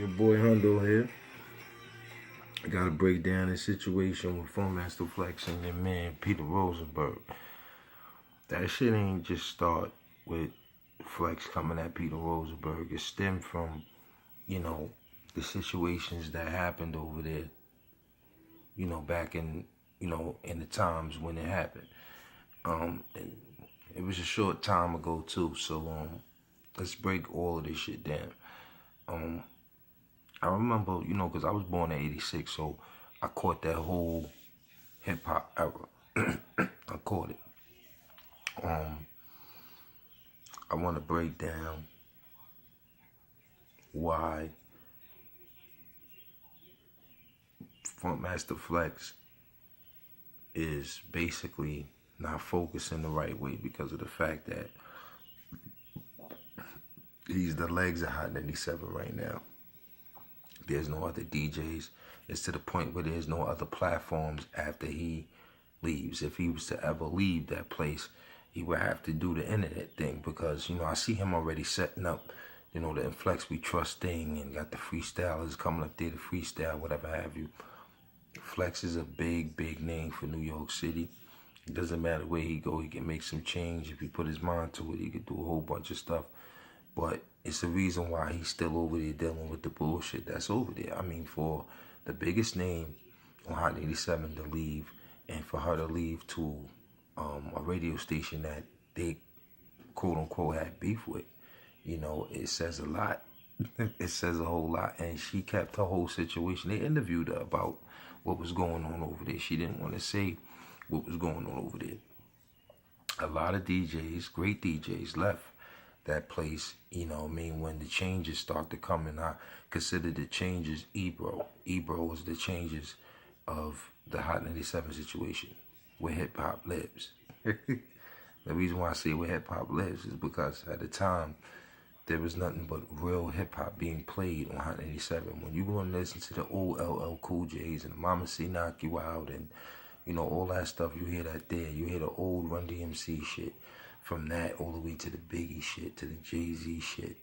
Your boy Hundo here. I gotta break down the situation with Master Flex and your man Peter Rosenberg. That shit ain't just start with Flex coming at Peter Rosenberg. It stemmed from, the situations that happened over there, back in, in the times when it happened. And it was a short time ago too, so let's break all of this shit down. I remember, because I was born in '86, so I caught that whole hip hop era. I caught it. I want to break down why Master Flex is basically not focusing the right way because of the fact that he's the legs of Hot 97 right now. There's no other DJs. It's to the point where there's no other platforms after he leaves. If he was to ever leave that place, he would have to do the internet thing because, I see him already setting up, the Inflex We Trust thing and got the freestylers coming up there to freestyle, whatever have you. Flex is a big, big name for New York City. It doesn't matter where he go, he can make some change. If he put his mind to it, he could do a whole bunch of stuff. But it's the reason why he's still over there dealing with the bullshit that's over there. I mean, for the biggest name on Hot 87 to leave and for her to leave to a radio station that they, quote unquote, had beef with, it says a lot. It says a whole lot. And she kept her whole situation. They interviewed her about what was going on over there. She didn't want to say what was going on over there. A lot of DJs, great DJs, left that place, when the changes start to come, and I consider the changes Ebro. Ebro was the changes of the Hot 97 situation, where hip-hop lives. The reason why I say where hip-hop lives is because at the time, there was nothing but real hip-hop being played on Hot 97. When you go and listen to the old LL Cool J's and Mama C Knock You Out and, all that stuff, you hear that there. You hear the old Run DMC shit. From that all the way to the Biggie shit, to the Jay-Z shit.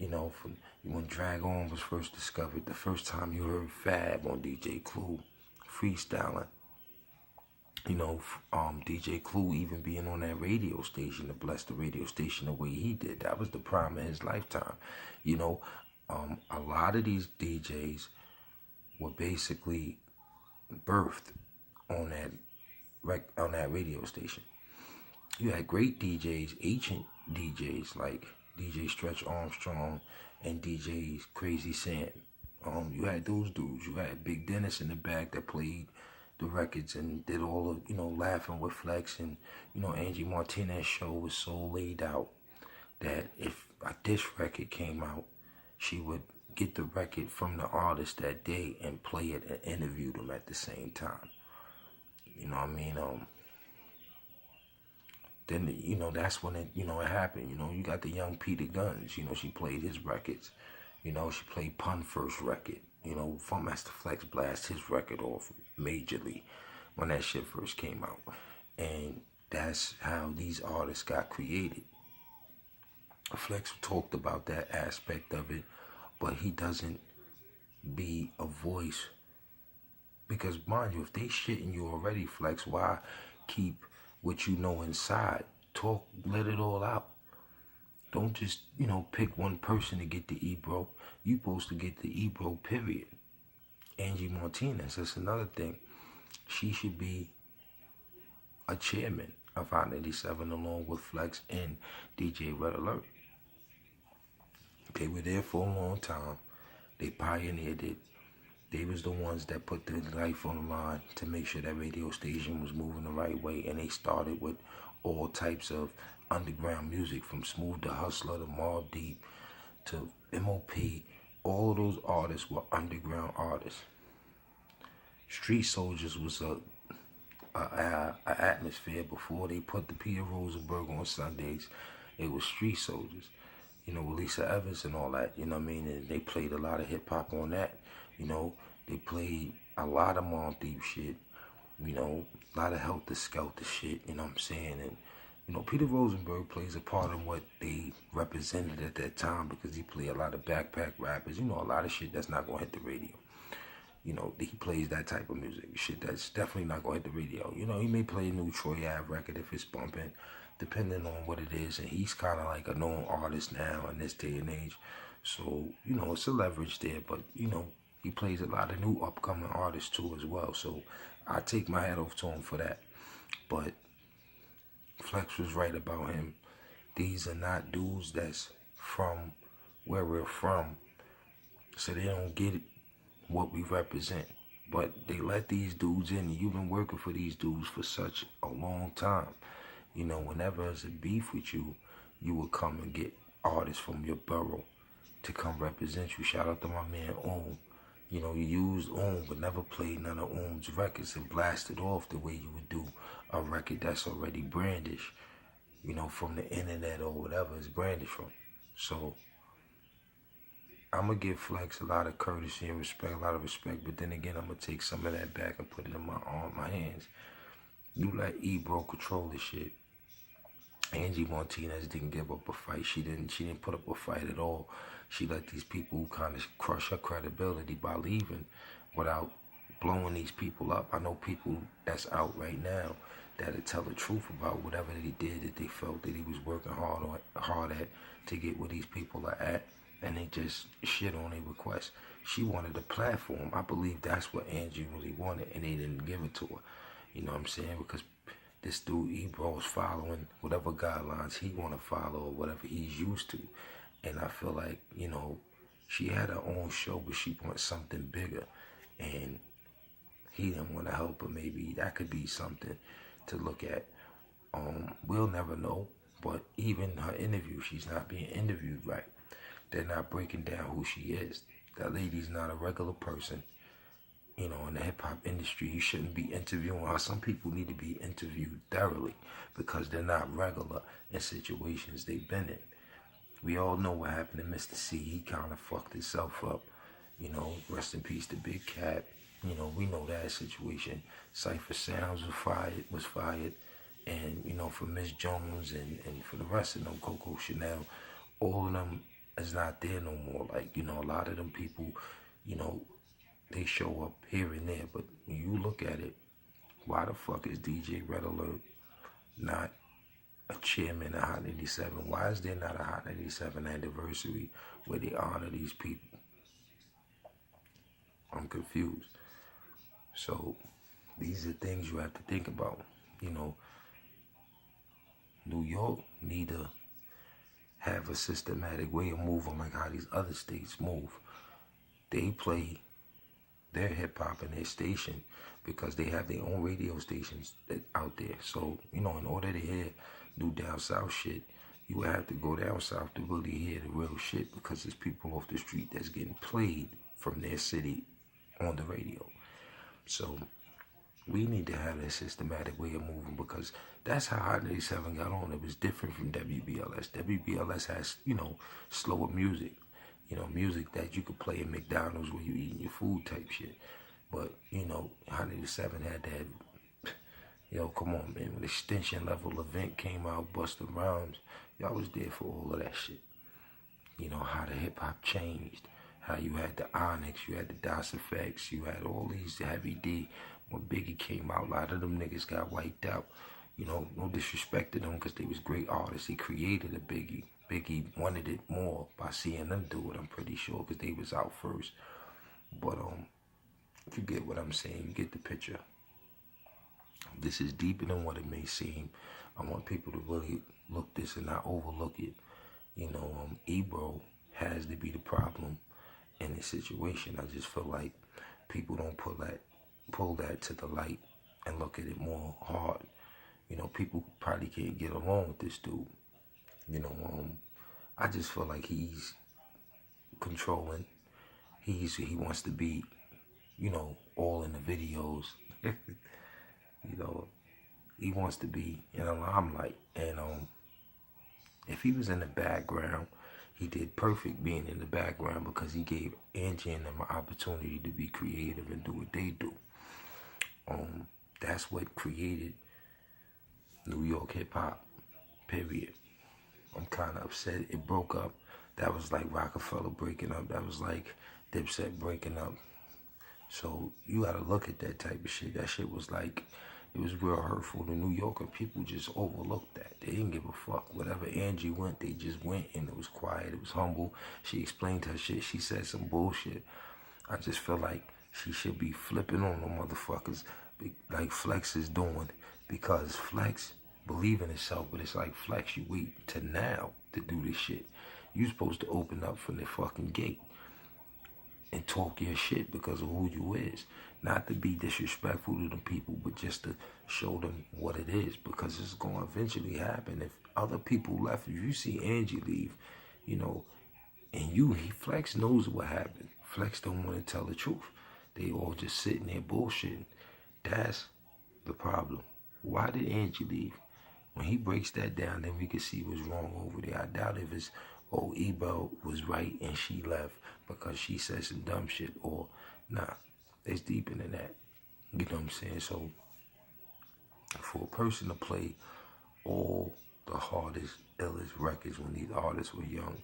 From when Drag On was first discovered, the first time you heard Fab on DJ Clue freestyling. DJ Clue even being on that radio station to bless the radio station the way he did. That was the prime of his lifetime. A lot of these DJs were basically birthed on that radio station. You had great DJs, ancient DJs like DJ Stretch Armstrong and DJ Crazy Sam. You had those dudes. You had Big Dennis in the back that played the records and did all of, Laughing with Flex. And, Angie Martinez's show was so laid out that if a diss record came out, she would get the record from the artist that day and play it and interview them at the same time. You know what I mean? Then, that's when it happened. You got the young Peter Guns. She played his records. She played Pun first record. Master Flex blast his record off majorly when that shit first came out. And that's how these artists got created. Flex talked about that aspect of it, but he doesn't be a voice. Because, mind you, if they shitting you already, Flex, why keep what you know inside? Talk, let it all out. Don't just, pick one person to get the Ebro. You supposed to get the Ebro, period. Angie Martinez, that's another thing. She should be a chairman of Hot 97 along with Flex and DJ Red Alert. They were there for a long time. They pioneered it. They was the ones that put their life on the line to make sure that radio station was moving the right way. And they started with all types of underground music, from Smooth the Hustler to Mobb Deep to M.O.P. All of those artists were underground artists. Street Soldiers was a atmosphere before they put the Peter Rosenberg on Sundays. It was Street Soldiers, with Lisa Evans and all that, And they played a lot of hip hop on that. They played a lot of Mobb Deep shit, a lot of Helter Skelter shit, And Peter Rosenberg plays a part in what they represented at that time because he played a lot of backpack rappers. A lot of shit that's not gonna hit the radio. He plays that type of music. Shit that's definitely not gonna hit the radio. He may play a new Troy Ave record if it's bumping, depending on what it is. And he's kind of like a known artist now in this day and age. So, it's a leverage there. But, he plays a lot of new upcoming artists too as well. So I take my hat off to him for that. But Flex was right about him. These are not dudes that's from where we're from. So they don't get what we represent. But they let these dudes in. And you've been working for these dudes for such a long time. Whenever there's a beef with you, you will come and get artists from your borough to come represent you. Shout out to my man Ohm. You used Ohm but never played none of Ohm's records and blasted off the way you would do a record that's already brandish, from the internet or whatever it's brandished from. So I'm going to give Flex a lot of courtesy and respect, a lot of respect, but then again, I'm going to take some of that back and put it in my hands. You let Ebro control the shit. Angie Martinez didn't give up a fight. She didn't put up a fight at all. She let these people kind of crush her credibility by leaving without blowing these people up. I know people that's out right now that'll tell the truth about whatever they did that they felt that he was working hard at to get where these people are at, and they just shit on their request. She wanted a platform. I believe that's what Angie really wanted, and they didn't give it to her. You know what I'm saying? Because this dude Ebro is following whatever guidelines he want to follow or whatever he's used to. And I feel like, she had her own show, but she wants something bigger. And he didn't want to help her. Maybe that could be something to look at. We'll never know. But even her interview, she's not being interviewed right. They're not breaking down who she is. That lady's not a regular person. In the hip-hop industry, you shouldn't be interviewing her. Some people need to be interviewed thoroughly because they're not regular in situations they've been in. We all know what happened to Mr. C. He kind of fucked himself up. Rest in peace to Big Cat. We know that situation. Cypher Sounds was fired. And, for Miss Jones and for the rest of them, Coco Chanel, all of them is not there no more. Like, a lot of them people, they show up here and there, but when you look at it, why the fuck is DJ Red Alert not a chairman of Hot 87? Why is there not a Hot 87 anniversary where they honor these people? I'm confused. So these are things you have to think about. New York need to have a systematic way of moving like how these other states move. They play their hip-hop in their station because they have their own radio stations out there. So, in order to hear new down south shit, you would have to go down south to really hear the real shit because there's people off the street that's getting played from their city on the radio. So we need to have a systematic way of moving because that's how Hot 87 got on. It was different from WBLS. WBLS has, slower music. Music that you could play in McDonald's when you eating your food type shit. But, Hot 87 had that, come on, man. When the Extension Level event came out, Busta Rhymes, y'all was there for all of that shit. How the hip-hop changed. How you had the Onyx, you had the DOS Effects, you had all these Heavy D. When Biggie came out, a lot of them niggas got wiped out. No disrespect to them because they was great artists. They created a Biggie. Biggie wanted it more by seeing them do it, I'm pretty sure, because they was out first. But if you get what I'm saying, you get the picture. This is deeper than what it may seem. I want people to really look this and not overlook it. Ebro has to be the problem in this situation. I just feel like people don't pull that to the light and look at it more hard. People probably can't get along with this dude. I just feel like he's controlling. He wants to be, all in the videos. He wants to be in the limelight. And if he was in the background, he did perfect being in the background because he gave Angie and them an opportunity to be creative and do what they do. That's what created New York hip hop. Period. I'm kind of upset it broke up. That was like Rockefeller breaking up. That was like Dipset breaking up. So you gotta look at that type of shit. That shit was like, it was real hurtful to New York, and people just overlooked that. They didn't give a fuck. Whatever Angie went, they just went, and it was quiet. It was humble. She explained her shit. She said some bullshit. I just feel like she should be flipping on the motherfuckers like Flex is doing, because Flex believe in himself, but it's like, Flex, you wait to now to do this shit. You supposed to open up from the fucking gate and talk your shit because of who you is. Not to be disrespectful to the people, but just to show them what it is, because it's going to eventually happen. If other people left, if you see Angie leave, you know, and Flex knows what happened. Flex don't want to tell the truth. They all just sitting there bullshitting. That's the problem. Why did Angie leave? When he breaks that down, then we can see what's wrong over there. I doubt if it's, oh, Ebel was right and she left because she said some dumb shit, or nah, it's deeper than that. You know what I'm saying? So for a person to play all the hardest, illest records when these artists were young,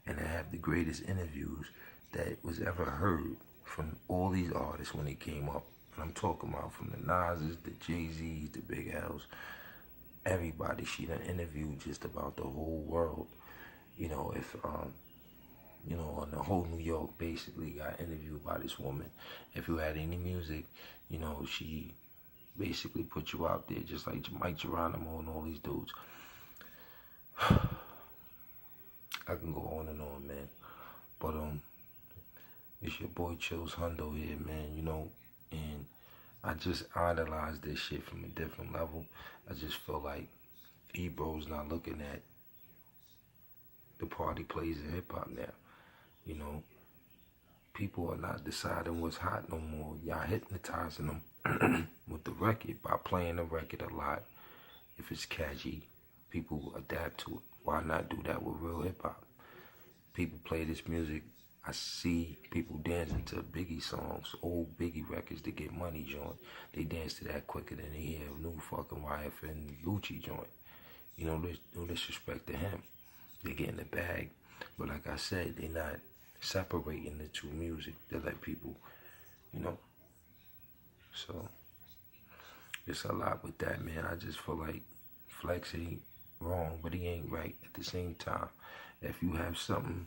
and to have the greatest interviews that was ever heard from all these artists when they came up, and I'm talking about from the Nas's, the Jay-Z's, the Big L's, everybody. She done interviewed just about the whole world. You know, if you know, and the whole New York basically got interviewed by this woman. If you had any music, you know, she basically put you out there, just like Mike Geronimo and all these dudes. I can go on and on, man. But it's your boy Chills Hundo here, man. You know, and I just idolize this shit from a different level. I just feel like Ebro's not looking at the party plays in hip hop now. You know, people are not deciding what's hot no more. Y'all hypnotizing them with the record by playing the record a lot. If it's catchy, people adapt to it. Why not do that with real hip hop? People play this music. I see people dancing to Biggie songs, old Biggie records to get money joint. They dance to that quicker than they hear a new fucking YF and Lucci joint. You know, no disrespect to him. They get in the bag. But like I said, they not separating the two music to let people, you know. So it's a lot with that, man. I just feel like Flex ain't wrong, but he ain't right at the same time. If you have something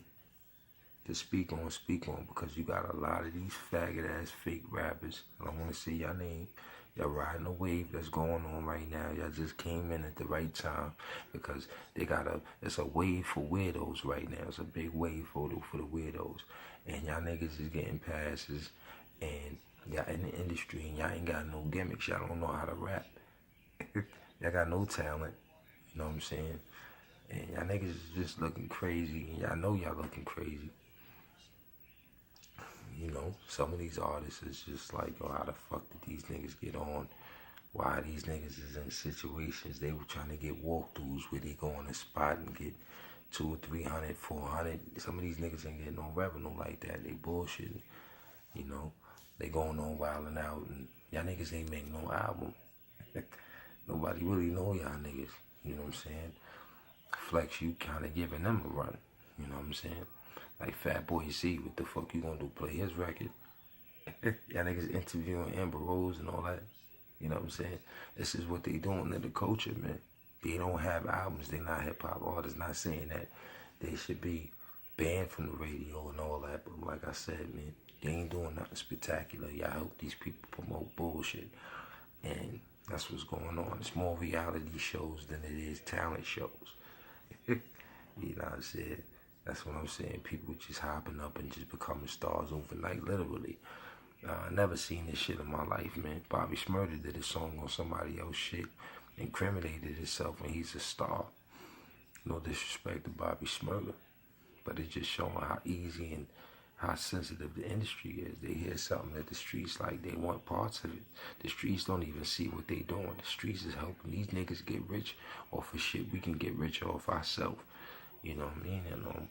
to speak on, because you got a lot of these faggot ass fake rappers. I don't want to say your name. Y'all riding a wave that's going on right now. Y'all just came in at the right time, because it's a wave for weirdos right now. It's a big wave for the weirdos. And y'all niggas is getting passes, and y'all in the industry, and y'all ain't got no gimmicks. Y'all don't know how to rap. Y'all got no talent. You know what I'm saying? And y'all niggas is just looking crazy, and y'all know y'all looking crazy. You know, some of these artists is just like, yo, how the fuck did these niggas get on? Why these niggas is in situations they were trying to get walkthroughs where they go on a spot and get 200, 300, 400. Some of these niggas ain't getting no revenue like that. They bullshitting. You know, they going on wilding out, and y'all niggas ain't make no album. Nobody really know y'all niggas. You know what I'm saying? Flex, you kind of giving them a run. You know what I'm saying? Like Fat Boy C, what the fuck you gonna do? Play his record? Y'all niggas interviewing Amber Rose and all that. You know what I'm saying? This is what they doing in the culture, man. They don't have albums. They not hip hop artists. Not saying that they should be banned from the radio and all that. But like I said, man, they ain't doing nothing spectacular. Y'all help these people promote bullshit. And that's what's going on. It's more reality shows than it is talent shows. You know what I'm saying? That's what I'm saying. People just hopping up and just becoming stars overnight, literally. I never seen this shit in my life, man. Bobby Shmurda did a song on somebody else's shit, incriminated himself, and he's a star. No disrespect to Bobby Shmurda, but it's just showing how easy and how sensitive the industry is. They hear something that the streets like, they want parts of it. The streets don't even see what they doing. The streets is helping these niggas get rich off of shit we can get rich off ourselves. You know what I mean? And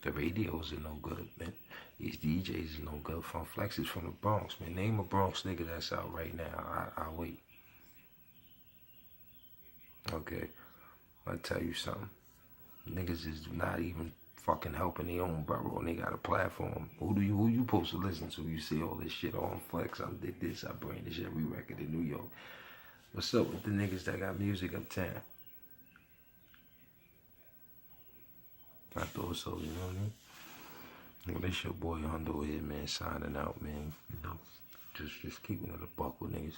the radios are no good, man. These DJs are no good. From Flex is from the Bronx, man. Name a Bronx nigga that's out right now. I'll wait. Okay. I tell you something. Niggas is not even fucking helping their own borough, and they got a platform. Who you supposed to listen to? You see all this shit on Flex. I did this. I bring this every record in New York. What's up with the niggas that got music uptown? I thought so, you know what I mean? Well, this your boy Hondo here, man, signing out, man. You know, just keeping it a buck with niggas.